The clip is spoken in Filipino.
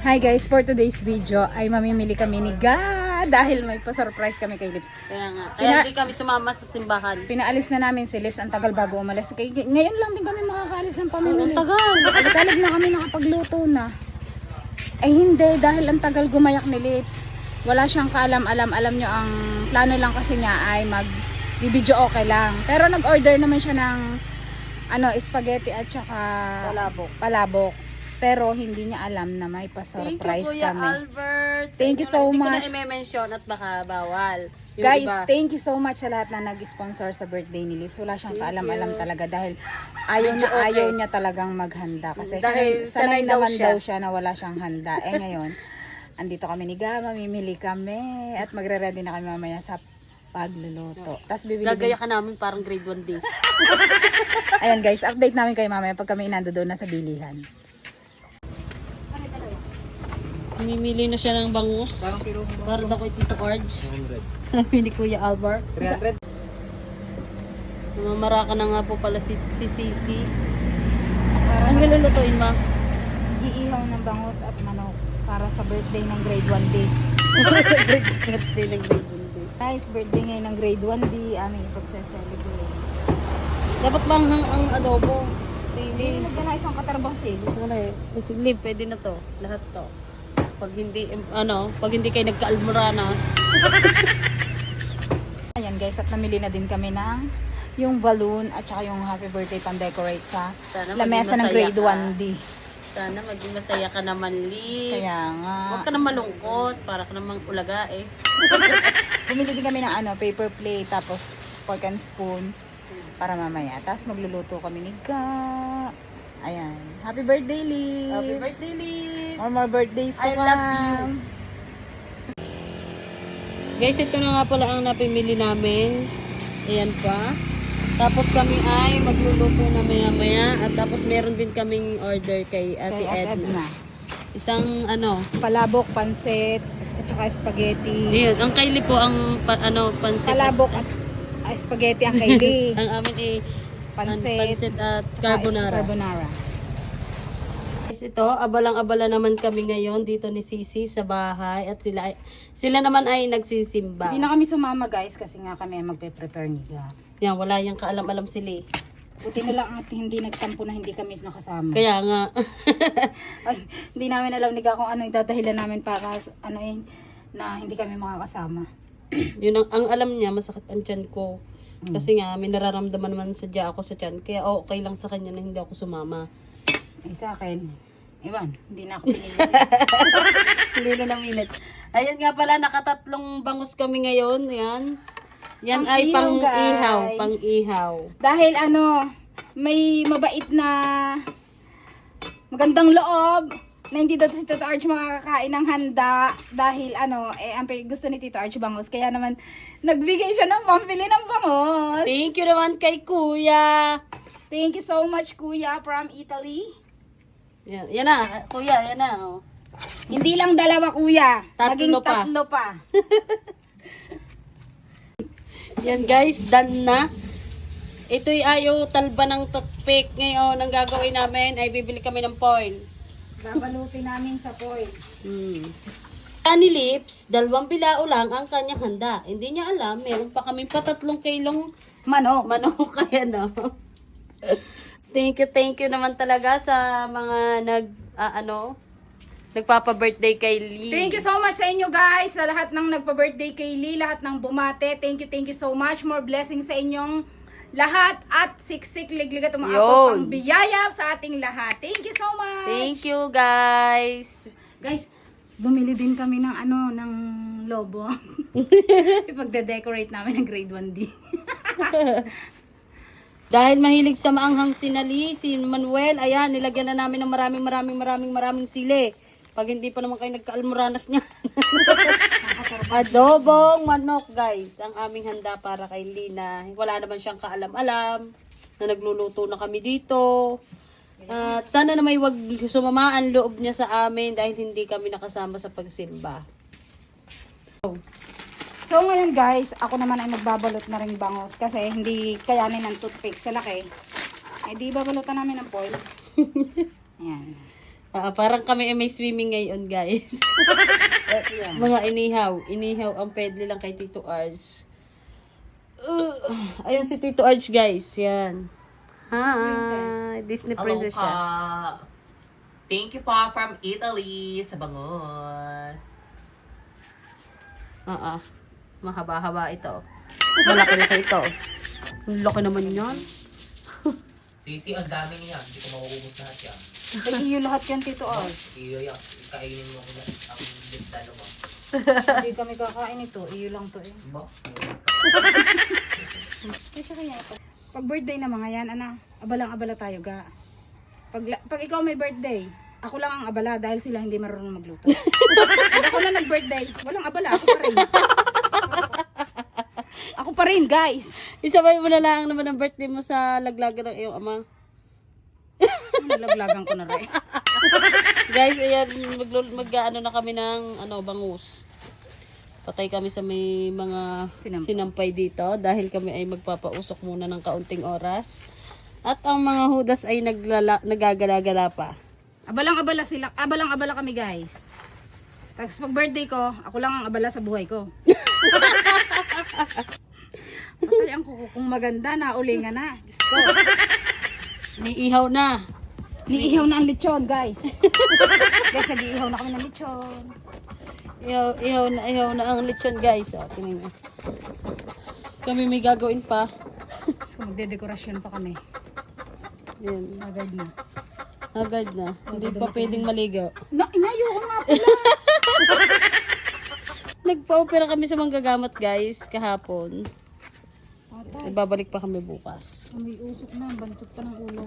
Hi guys, for today's video ay mamimili kami ni Ga dahil may pa-surprise kami kay Lips. Kaya nga. Kaya hindi kami sumama sa simbahan. Pinaalis na namin si Lips, ang tagal bago umalis. Ngayon lang din kami makakaalis ng pamimili. Ang tagal. Talag na kami nakapagluto na. Ay hindi, dahil ang tagal gumayak ni Lips. Wala siyang kaalam-alam. Alam nyo, ang plano lang kasi niya ay mag-video okay lang. Pero nag-order naman siya ng spaghetti at saka palabok. Pero hindi niya alam na may pa-surprise Kuya kami. Albert. Thank you so much. Hindi ko na i-mention at baka bawal. Yung Guys, iba. thank you so much sa lahat na nag-sponsor sa birthday ni Liz. Wala siyang Thank kaalam-alam you. talaga dahil ayaw niya talagang maghanda. Kasi Dahil sanay sanay daw naman siya. daw siya na wala siyang handa. Ngayon, andito kami ni Ga, mamimili kami at magre-ready na kami mamaya sa pagluluto. Tapos bibili Gagaya ka namin parang grade 1D. Ayan guys, update namin kayo mamaya pag kami inando doon na sa bilihan. Mimili na siya ng bangus. Para daw kay Tito Arj. Sabi ni Kuya Albert. 300. Mamaraka na nga po pala si Sisi. Ang nilulutuin ma? Iihaw ng bangus at manok para sa birthday ng grade 1D. Birthday ng grade 1D. Guys, birthday ngayon ng grade 1D, aming ipagse-celebrate. Dapat bang ang adobo? Sili. Hindi na isang katarbang sili. Ano eh? Sili, pwede na to. Lahat to. Pag hindi kayo nagka-almoranas. Ayan guys, at namili na din kami ng yung balloon at saka yung happy birthday pang-decorate sa Sana lamesa maging ng grade masaya ka. 1D. Sana maging masaya ka naman, Liz. Kaya nga. Huwag ka na malungkot. Para ka namang ulaga eh. Bumili din kami ng paper plate, tapos fork and spoon para mamaya. Tapos magluluto kami ni Ga. Ayan. Happy birthday, Liz! Happy birthday, Liz! More birthdays to I love you. come. Guys, ito na nga pala ang napimili namin. Ayan pa. Tapos kami ay magluluto na maya-maya. At tapos meron din kaming order kay Ate Edna. Isang Palabok, pansit, at saka spaghetti. Ayun, ang Kylie po ang pansit. Palabok at spaghetti ang kaili. Ang amin ay pansit at carbonara. Carbonara. Guys, ito, abalang-abala naman kami ngayon dito ni Sisi sa bahay at sila naman ay nagsisimba. Hindi na kami sumama guys kasi nga kami magpe-prepare ni Ga. Yan, wala yung kaalam-alam sila eh. Buti na lang at hindi nagtampo na hindi kami nakasama. Kaya nga. Ay, hindi namin alam ni Ga kung ano yung dadahilan namin para na hindi kami makakasama. Yun ang alam niya, masakit ang tiyan ko. Kasi nga, may nararamdaman naman sadya ako sa tiyan. Kaya okay lang sa kanya na hindi ako sumama. Ay sa akin, iwan, hindi na ako pinili. Hindi na naminit. Ayan nga pala, nakatatlong bangus kami ngayon. Yan. Yan ay Pang-ihaw, pang-ihaw. guys. Pang-ihaw. Dahil may mabait na magandang loob na hindi daw si Tito Arch makakakain ng handa dahil ang gusto ni Tito Arch bangus. Kaya naman nagbigay siya ng pambili ng bangus. Thank you naman kay Kuya. Thank you so much Kuya from Italy. Yan na, Kuya, yan na. Oh. Hindi lang dalawa Kuya, Tatlo naging pa. tatlo pa. Yan guys, done na. Ito'y ayaw talba ng toothpick. Ngayon, ang gagawin namin ay bibili kami ng foil. Babalutin namin sa foil. Ni Lips, 2 bilao lang ang kanyang handa. Hindi niya alam, meron pa kaming 3 kilong Manok. manok. Kaya no. Thank you naman talaga sa mga nagpapa-birthday kay Lee. Thank you so much sa inyo guys, sa lahat ng nagpa-birthday kay Lee, lahat ng bumate. Thank you so much. More blessings sa inyong lahat at siksik liglig at umaabot pang biyaya sa ating lahat. Thank you so much. Thank you guys. Guys, bumili din kami ng ng lobo. Ipagde-decorate namin ng grade 1D. Dahil mahilig sa maanghang sinali, si Manuel, ayan, nilagyan na namin ng maraming sili. Pag hindi pa naman kayo nagka-almoranas niya. Adobong manok, guys. Ang aming handa para kay Lina. Wala naman siyang kaalam-alam na nagluluto na kami dito. At sana na may wag sumama ang loob niya sa amin dahil hindi kami nakasama sa pagsimba. So ngayon guys, ako naman ay magbabalot na rin bangus kasi hindi kayanin ng toothpick sa laki. Di babalutan namin ng foil. Ayan. Parang kami ay may swimming ngayon, guys. Mga inihaw. Inihaw ang pedle lang kay Tito Arch. Ayan si Tito Arch, guys. Yan. Hi. Disney princess siya. Aloha! Thank you pa from Italy sa bangos. Mahaba-haba ito. Malaki-laki ito. Ang laki naman yan. Sisi, ang dami niya. Hindi ko mauubos lahat yan. Ay, iyo lahat yan, Tito Arch. Iyo yan. Kainin mo ang bintano mo. Hindi kami kakain ito. Iyo lang to eh. Ba? Kaya kaya ito. Pag birthday na mga yan, abalang-abala tayo ga. Pag ikaw may birthday, ako lang ang abala dahil sila hindi marunong magluto. Pag ako na nag-birthday, walang abala, ako pa rin. Ako pa rin, guys. Isabay mo na lang naman ang birthday mo sa laglagan ng iyong ama. Nalaglagan ko na rin. Guys, ayan, mag-ano na kami ng bangus. Patay kami sa may mga sinampay dito dahil kami ay magpapausok muna ng kaunting oras. At ang mga hudas ay nagagala-gala pa. Abalang-abala sila. Abalang-abala kami, guys. Tapos pag birthday ko, ako lang ang abala sa buhay ko. Patay ang kuko kung maganda, naulingan na. Diyos ko. Niihaw na. Niihaw na ang lechon, guys. Guys, nag-iihaw na kami ng lechon. Ihaw na ang lechon, guys. O, tingnan nyo. Kami may gagawin pa. Tapos kung magdedekorasyon pa kami. Yan. Agad na. Agad na. Hindi pa pwedeng maligaw. Inayo ko nga pala. Nagpa-opera kami sa manggagamot, guys, kahapon. Patay. Ibabalik pa kami bukas. May usok na, bantot pa ng ulo.